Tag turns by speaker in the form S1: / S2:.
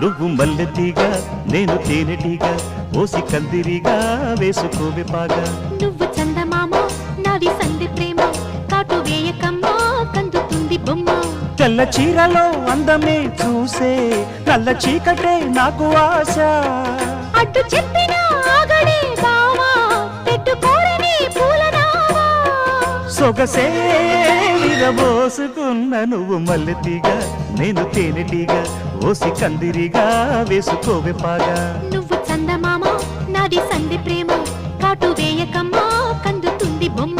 S1: నువ్వు మల్లెతీగా నేను తేనెటీగా ఓసి కందిరిగా వేసుకోవే పాగా
S2: నువ్వు చందమామ నాది సంధి ప్రేమ కాటు వేయకమ్మా కందుతుంది బొమ్మ
S1: తెల్ల చీరలో అందమే చూసే నల్ల చీకటే నాకు ఆశ
S2: అడ్డు చెప్పిన ఆగడే బావా పెట్టుకోరని పూలనావా
S1: సొగసే విరబోసుకున్న నువ్వు మల్లెతీగా నేను తేనెటీగా ఓసి కందిరిగా వేసుకోవే పాగా
S2: నువ్వు చందమామ నాది సంధి ప్రేమ కాటు వేయకమ్మా కందుతుంది బొమ్మ